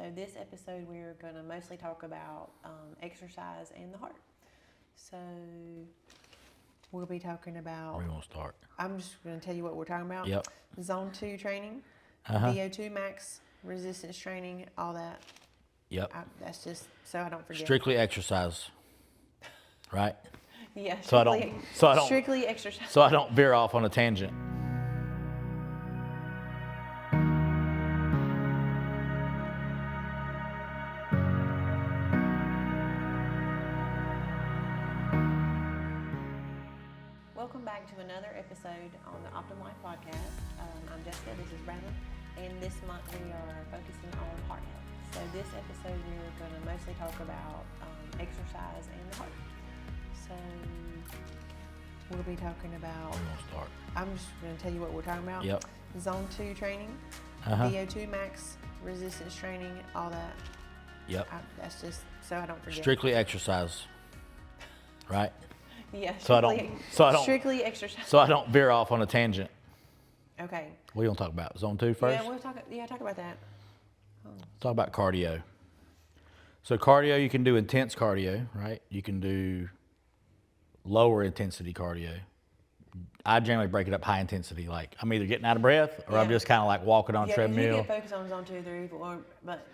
So this episode we're going to mostly talk about exercise and the heart. So we'll be talking about... Where you want to start? I'm just going to tell you what we're talking about. Yep. Zone 2 training, VO2 max, resistance training, all that. Yep. That's just so I don't forget. Strictly exercise, right? Yeah. Strictly exercise. So I don't veer off on a tangent. Welcome back to another episode on the OptimLife podcast. I'm Jessica. This is Bradley, and this month we are focusing on heart health. So this episode we're going to mostly talk about exercise and the heart. So we'll be talking about... Where you want to start? I'm just going to tell you what we're talking about. Yep. Zone 2 training, VO2 max, resistance training, all that. Yep. That's just so I don't forget. Strictly exercise, right? Yeah. Strictly exercise. So I don't veer off on a tangent. Okay. What do you want to talk about? Zone 2 first? Yeah, talk about that. Talk about cardio. So cardio, you can do intense cardio, right? You can do lower intensity cardio. I generally break it up high intensity. Like I'm either getting out of breath or I'm just kind of like walking on a treadmill. You can focus on zone 2, 3, 4, but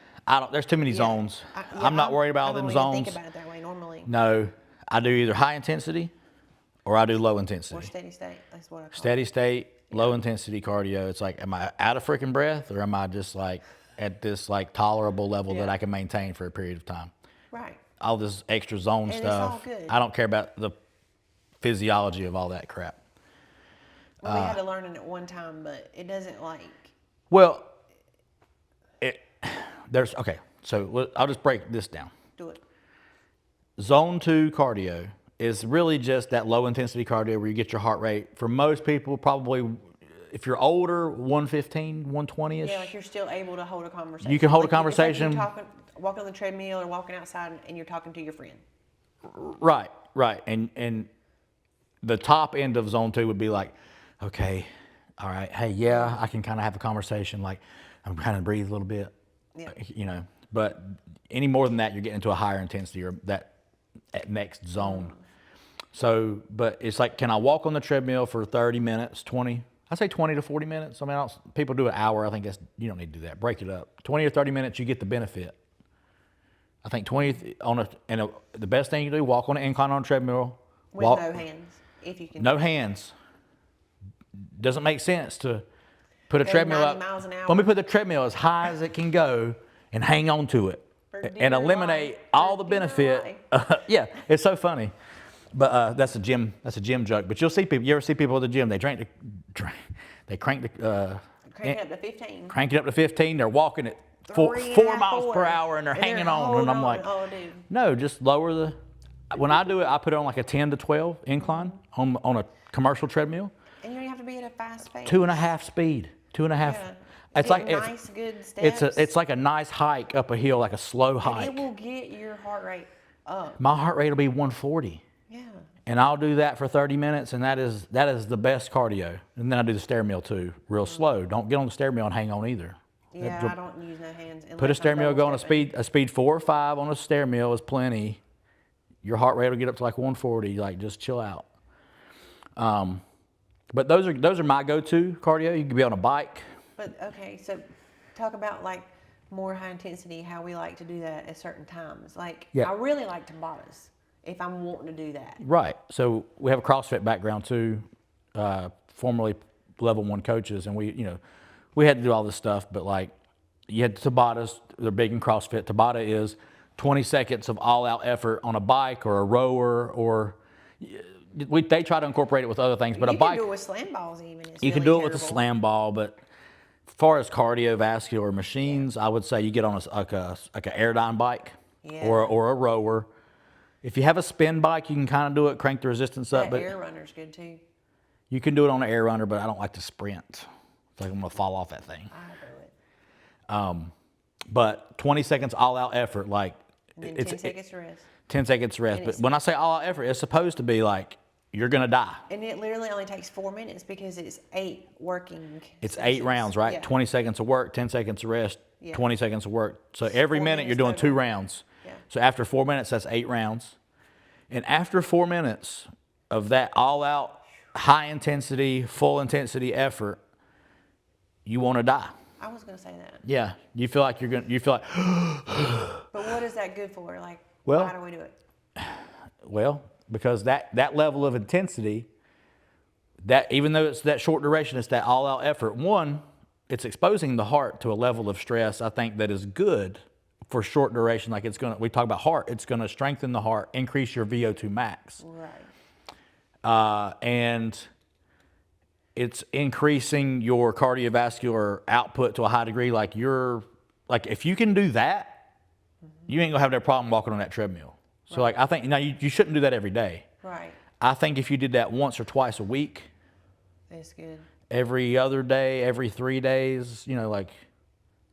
there's too many zones. I'm not worried about all them zones. I don't even think about it that way normally. No, I do either high intensity or I do low intensity. Or steady state, that's what I call it. Steady state, low intensity cardio. It's like, am I out of freaking breath or am I just like at this like tolerable level that I can maintain for a period of time? Right. All this extra zone and stuff. It's all good. I don't care about the physiology of all that crap. Well, we had to learn it at one time, but it doesn't like... Well, okay, so I'll just break this down. Do it. Zone 2 cardio is really just that low intensity cardio where you get your heart rate. For most people, probably, if you're older, 115, 120-ish. Yeah, like you're still able to hold a conversation. You can hold a conversation. Walking on the treadmill or walking outside and you're talking to your friend. Right. And the top end of zone 2 would be like, okay, all right, hey, yeah, I can kind of have a conversation. Like, I'm kind of breathe a little bit, but any more than that, you're getting into a higher intensity or that next zone. So, but it's like, can I walk on the treadmill for 30 minutes, 20? I say 20 to 40 minutes. I mean, people do an hour. I think you don't need to do that. Break it up. 20 or 30 minutes, you get the benefit. I think 20 the best thing you do, walk on an incline on a treadmill. With no hands, if you can. No hands. Doesn't make sense to put a treadmill 90 up. miles an hour. Let me put the treadmill as high as it can go and hang on to it and eliminate all the benefit. Yeah, it's so funny. But that's a gym joke. But you'll see people. You ever see people at the gym? They crank it up to 15. Crank it up to 15. They're walking at 4 miles per hour and they're hanging on. And I'm like, no, just lower the. When I do it, I put it on like a 10 to 12 incline on a commercial treadmill. And you don't have to be at a fast pace. 2.5 speed. 2.5. Yeah. It's like nice, good steps. It's like a nice hike up a hill, like a slow hike. And it will get your heart rate up. My heart rate will be 140. Yeah. And I'll do that for 30 minutes, and that is the best cardio. And then I do the stair mill too, real slow. Don't get on the stair mill and hang on either. Yeah, I don't use no hands. Put a stair mill, go on a speed 4 or 5 on a stair mill is plenty. Your heart rate will get up to like 140. Like, just chill out. But those are my go-to cardio. You can be on a bike. But okay, so talk about like more high intensity, how we like to do that at certain times. Like I really like Tabatas if I'm wanting to do that. Right. So we have a CrossFit background too, formerly level 1 coaches, and we had to do all this stuff. But like, you had Tabatas. They're big in CrossFit. Tabata is 20 seconds of all-out effort on a bike or a rower or. They try to incorporate it with other things, but a bike. You can do it with slam balls even. You can do it with a slam ball, but as far as cardiovascular machines, I would say you get on like an Airdyne bike or a rower. If you have a spin bike, you can kind of do it, crank the resistance up. But Air Runner's good too. You can do it on an Air Runner, but I don't like to sprint. It's like I'm gonna fall off that thing. I do it. But 20 seconds all-out effort, like. And then 10 seconds rest. 10 seconds rest, but when I say all-out effort, it's supposed to be like. You're going to die. And it literally only takes 4 minutes because it's 8 working. It's 8 rounds, right? Yeah. 20 seconds of work, 10 seconds of rest. 20 seconds of work. So every minute you're doing 2 rounds. Yeah. So after 4 minutes, that's 8 rounds. And after 4 minutes of that all-out, high-intensity, full-intensity effort, you want to die. I was going to say that. Yeah, you feel like you feel like. But what is that good for? Like, Well, why do we do it? Well, because that level of intensity, that even though it's that short duration, it's that all-out effort. One, it's exposing the heart to a level of stress, I think, that is good for short duration. Like we talk about heart, it's going to strengthen the heart, increase your VO2 max. Right. And it's increasing your cardiovascular output to a high degree. Like if you can do that, you ain't gonna have no problem walking on that treadmill. So like, I think, now you shouldn't do that every day. Right. I think if you did that once or twice a week, that's good. Every other day, every 3 days, like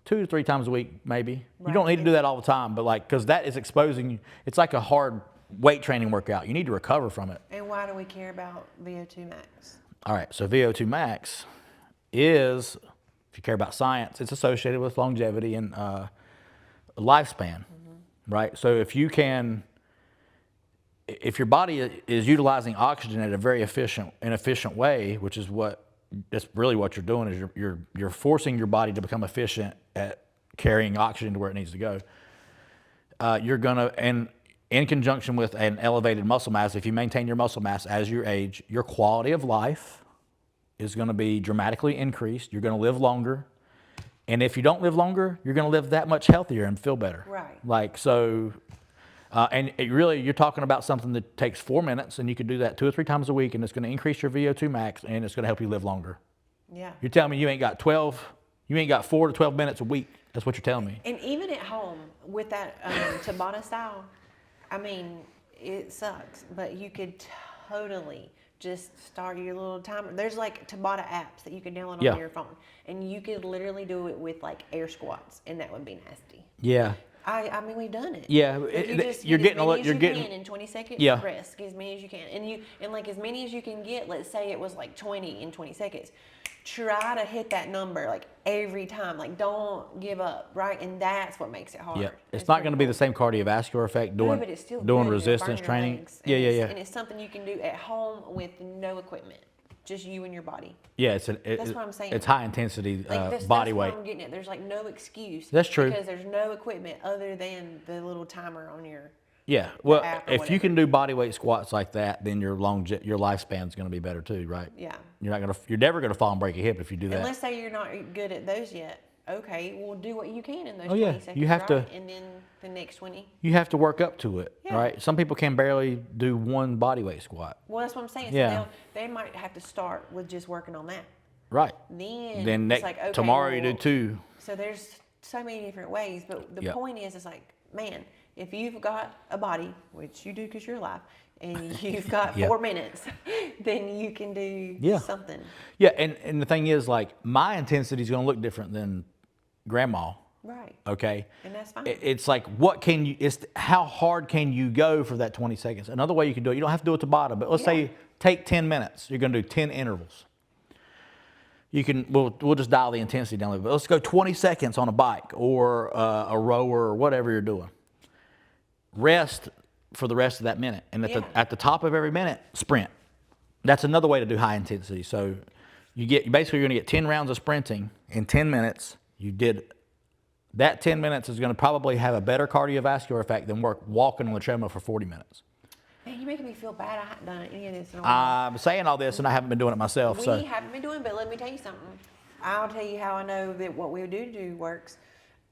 2 to 3 times a week, maybe. Right. You don't need to do that all the time, but because that is exposing you. It's like a hard weight training workout. You need to recover from it. And why do we care about VO2 max? All right, so VO2 max is, if you care about science, it's associated with longevity and lifespan, right? So if your body is utilizing oxygen at a very efficient way, which is that's really what you're doing, is you're forcing your body to become efficient at carrying oxygen to where it needs to go. You're gonna, and in conjunction with an elevated muscle mass, if you maintain your muscle mass as you age, your quality of life is going to be dramatically increased. You're going to live longer. And if you don't live longer, you're going to live that much healthier and feel better. Right. And you're talking about something that takes 4 minutes, and you could do that 2 or 3 times a week, and it's going to increase your VO2 max, and it's going to help you live longer. Yeah. You're telling me you ain't got 4 to 12 minutes a week. That's what you're telling me. And even at home with that Tabata style, I mean, it sucks, but you could totally just start your little timer. There's like Tabata apps that you can download on your phone, and you could literally do it with like air squats, and that would be nasty. Yeah. I mean, we've done it. Yeah, you're getting a lot. You're getting in 20 seconds. Yeah. Rest as many as you can, and like as many as you can get. Let's say it was like 20 in 20 seconds. Try to hit that number like every time. Like, don't give up, right? And that's what makes it hard. Yeah, it's not going to be the same cardiovascular effect doing resistance training. Yeah. And it's something you can do at home with no equipment, just you and your body. Yeah, that's what I'm saying. It's high intensity body that's weight. What I'm getting at. There's like no excuse. That's true. Because there's no equipment other than the little timer on your. Yeah, well, if you can do body weight squats like that, then your lifespan is going to be better too, right? Yeah. You're never going to fall and break a hip if you do that. And let's say you're not good at those yet. Okay, well, do what you can in those 20 seconds, you have to, and then the next 20. You have to work up to it, right? Some people can barely do one body weight squat. Well, that's what I'm saying. Yeah. So they might have to start with just working on that. Right. Then it's like, okay, tomorrow you do 2. So there's so many different ways, but the point is, it's like, man, if you've got a body, which you do because you're alive, and you've got 4 minutes, then you can do something. Yeah, and the thing is, like, my intensity is going to look different than grandma. Right. Okay. And that's fine. It's like, how hard can you go for that 20 seconds? Another way you can do it, you don't have to do it to bottom, but let's say take 10 minutes. You're going to do 10 intervals. We'll just dial the intensity down a little bit. Let's go 20 seconds on a bike or a rower or whatever you're doing. Rest for the rest of that minute. And at the top of every minute, sprint. That's another way to do high intensity. So you're going to get 10 rounds of sprinting in 10 minutes. That 10 minutes is going to probably have a better cardiovascular effect than walking on the treadmill for 40 minutes. Man, you're making me feel bad. I haven't done any of this in a while. I'm saying all this, and I haven't been doing it myself. We haven't been doing it, but let me tell you something. I'll tell you how I know that what we do works.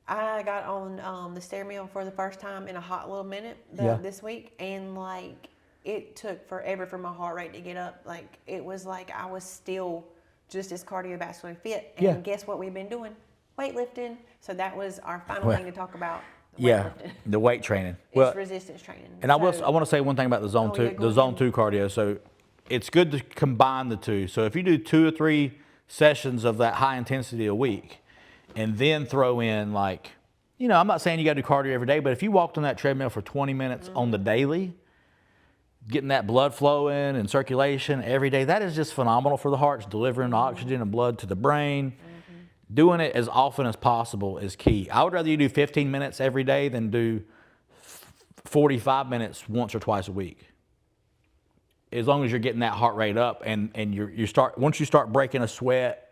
I got on the stairmill for the first time in a hot little minute this week, and like it took forever for my heart rate to get up. Like it was like I was still just as cardiovascularly fit. And guess what we've been doing? Weightlifting. So that was our final thing to talk about. The weight training. It's resistance training. And I want to say one thing about the zone 2, the zone 2 cardio. So it's good to combine the two. So if you do 2 or 3 sessions of that high intensity a week, and then throw in like, I'm not saying you got to do cardio every day, but if you walked on that treadmill for 20 minutes on the daily, getting that blood flowing and circulation every day, that is just phenomenal for the heart. It's delivering oxygen and blood to the brain. doing it as often as possible is key. I would rather you do 15 minutes every day than do 45 minutes once or twice a week. As long as you're getting that heart rate up and once you start breaking a sweat,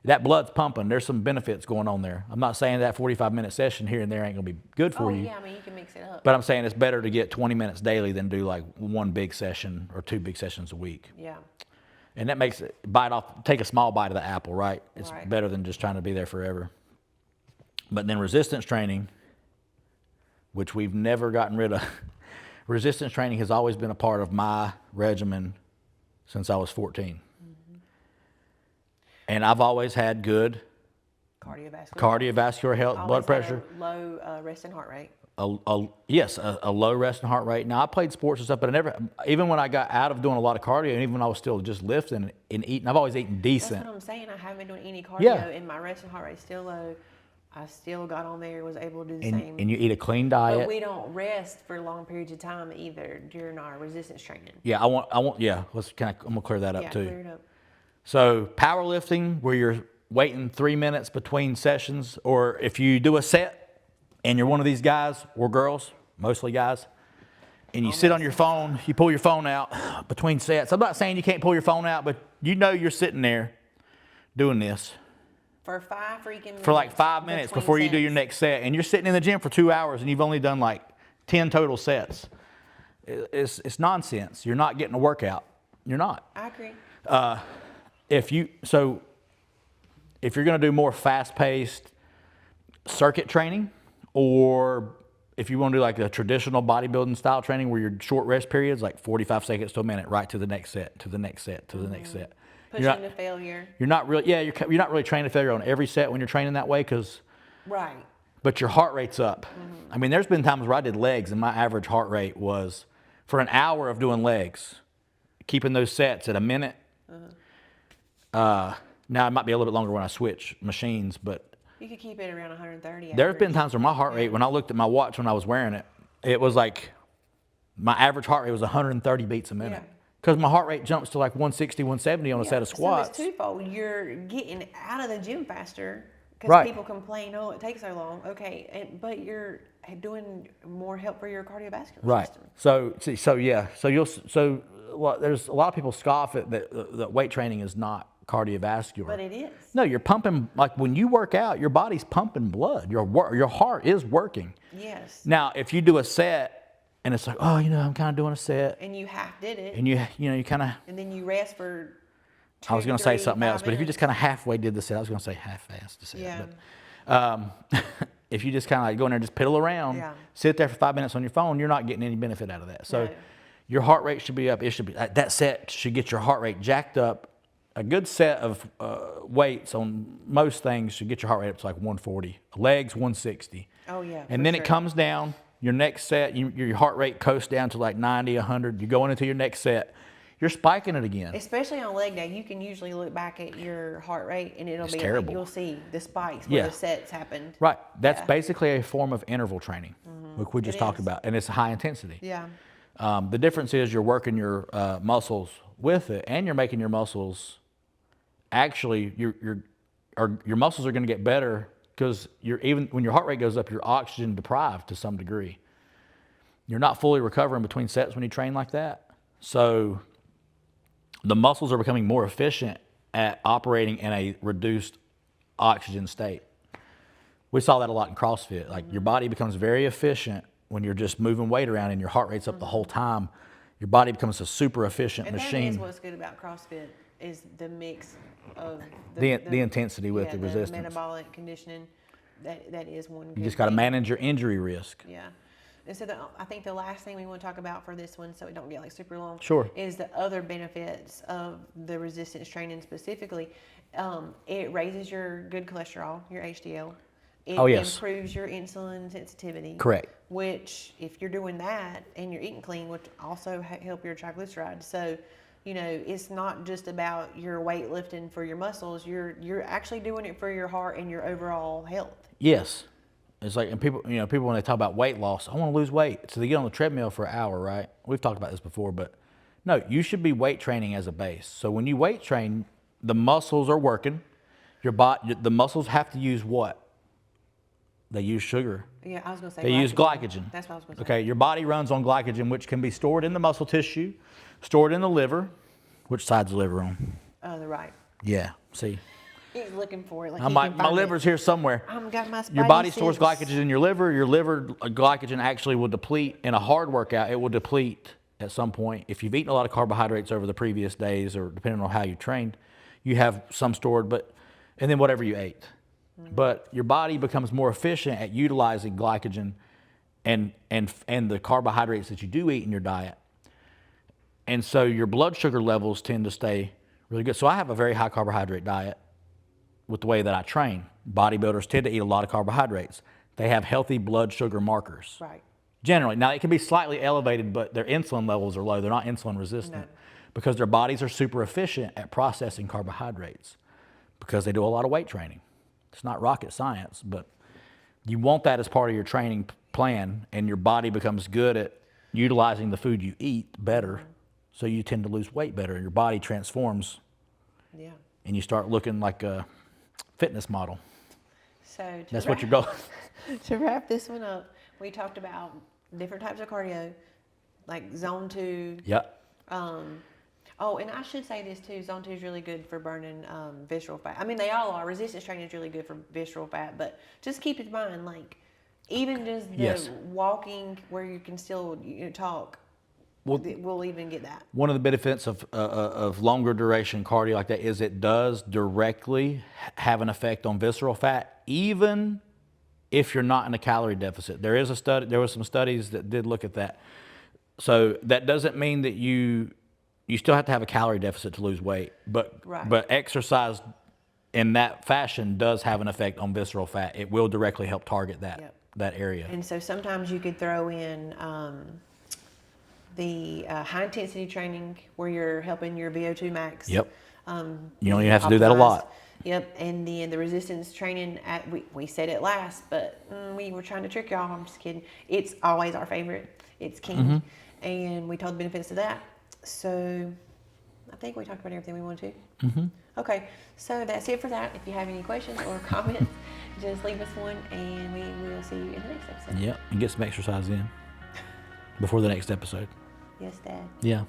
that blood's pumping. There's some benefits going on there. I'm not saying that 45-minute session here and there ain't gonna be good for you. Yeah, I mean, you can mix it up. But I'm saying it's better to get 20 minutes daily than do like one big session or two big sessions a week. Yeah. And that makes it take a small bite of the apple, right? It's better than just trying to be there forever. But then resistance training, which we've never gotten rid of. Resistance training has always been a part of my regimen since I was 14. And I've always had good cardiovascular health, blood pressure. Low resting heart rate. Yes, a low resting heart rate. Now, I played sports and stuff, but I never, even when I got out of doing a lot of cardio, and even when I was still just lifting and eating, I've always eaten decent. That's what I'm saying. I haven't been doing any cardio, and my resting heart rate's still low. I still got on there, was able to do the same. And you eat a clean diet. But we don't rest for long periods of time either during our resistance training. Yeah, I'm gonna clear that up too. Clear it up. So powerlifting, where you're waiting 3 minutes between sessions, or if you do a set and you're one of these guys or girls, mostly guys, and you sit on your phone, you pull your phone out between sets. I'm not saying you can't pull your phone out, but you know you're sitting there doing this for like 5 minutes before you do your next set, and you're sitting in the gym for 2 hours and you've only done like 10 total sets. It's nonsense. You're not getting a workout. You're not. I agree. If you're going to do more fast-paced circuit training, or if you want to do like a traditional bodybuilding style training where your short rest periods, like 45 seconds to a minute, right to the next set, to the next set, to the next set. Pushing to failure. You're not really training to failure on every set when you're training that way, but your heart rate's up. I mean, there's been times where I did legs and my average heart rate was, for an hour of doing legs, keeping those sets at a minute. Now it might be a little bit longer when I switch machines, but you could keep it around 130. There's been times where my heart rate, when I looked at my watch when I was wearing it, it was like my average heart rate was 130 beats a minute. Because my heart rate jumps to like 160, 170 on a set of squats. So it's twofold. You're getting out of the gym faster because people complain, oh, it takes so long. Okay, but you're doing more help for your cardiovascular system. So there's a lot of people scoff at that weight training is not cardiovascular. But it is. No, you're pumping, like when you work out, your body's pumping blood. Your heart is working. Yes. Now, if you do a set and it's like, oh, I'm kind of doing a set. And you half did it. And you kind of. And then you rest for 2, I was going to say something else, minutes. but if you just kind of halfway did the set, I was going to say half-assed the set. Yeah. But, if you just kind of like go in there and just piddle around, sit there for 5 minutes on your phone, you're not getting any benefit out of that. So your heart rate should be up. It should be, that set should get your heart rate jacked up. A good set of weights on most things should get your heart rate up to like 140. Legs, 160. Oh, yeah. And then it comes down. Your next set, your heart rate coasts down to like 90, 100. You're going into your next set. You're spiking it again. Especially on leg day, you can usually look back at your heart rate and it'll be terrible. Like you'll see the spikes where the sets happened. Right. That's basically a form of interval training, like we just talked about, and it's high intensity. Yeah. The difference is you're working your muscles with it, and you're making your muscles. Actually, your muscles are going to get better because even when your heart rate goes up, you're oxygen deprived to some degree. You're not fully recovering between sets when you train like that. So the muscles are becoming more efficient at operating in a reduced oxygen state. We saw that a lot in CrossFit. Like your body becomes very efficient when you're just moving weight around and your heart rate's up the whole time. Your body becomes a super efficient machine. And that is what's good about CrossFit is the mix of the intensity with the resistance. Metabolic conditioning. That is one good You just got to manage your injury risk. Yeah. And so I think the last thing we want to talk about for this one, so it don't get like super long, is the other benefits of the resistance training specifically. It raises your good cholesterol, your HDL. It improves your insulin sensitivity. Correct. Which, if you're doing that and you're eating clean, would also help your triglycerides. So, it's not just about your weightlifting for your muscles. You're actually doing it for your heart and your overall health. Yes. It's like, and people when they talk about weight loss, I want to lose weight. So they get on the treadmill for an hour, right? We've talked about this before, but no, you should be weight training as a base. So when you weight train, the muscles are working, the muscles have to use what? They use sugar. Yeah, I was going to say They use glycogen. That's what I was going to say. Okay, your body runs on glycogen, which can be stored in the muscle tissue, stored in the liver. Which side's the liver on? The right. Yeah, see. He's looking for it. Like My liver's here somewhere. I've got my Your body spidey stores sense. glycogen in your liver. Your liver glycogen actually will deplete in a hard workout. It will deplete at some point. If you've eaten a lot of carbohydrates over the previous days, or depending on how you trained, you have some stored, and then whatever you ate. But your body becomes more efficient at utilizing glycogen and the carbohydrates that you do eat in your diet. And so your blood sugar levels tend to stay really good. So I have a very high carbohydrate diet with the way that I train. Bodybuilders tend to eat a lot of carbohydrates. They have healthy blood sugar markers. Right. Generally. Now, it can be slightly elevated, but their insulin levels are low. They're not insulin resistant because their bodies are super efficient at processing carbohydrates because they do a lot of weight training. It's not rocket science, but you want that as part of your training plan, and your body becomes good at utilizing the food you eat better, so you tend to lose weight better, and your body transforms, and you start looking like a fitness model. So that's what your goal. To wrap this one up, we talked about different types of cardio, like zone 2. Yep. Oh, and I should say this too. Zone 2 is really good for burning visceral fat. I mean, they all are. Resistance training is really good for visceral fat, but just keep in mind, like, even just the walking where you can still talk, we'll even get that. One of the benefits of longer duration cardio like that is it does directly have an effect on visceral fat, even if you're not in a calorie deficit. There were some studies that did look at that. So that doesn't mean that you still have to have a calorie deficit to lose weight, but exercise in that fashion does have an effect on visceral fat. It will directly help target that area. And so sometimes you could throw in the high intensity training where you're helping your VO2 max. Yep. You don't even have to do that a lot. Yep. And then the resistance training, we said it last, but we were trying to trick y'all. I'm just kidding. It's always our favorite. It's king. And we told the benefits of that. So I think we talked about everything we wanted to. Okay, so that's it for that. If you have any questions or comments, just leave us one, and we will see you in the next episode. Yep, and get some exercise in before the next episode. Yes, Dad. Yeah.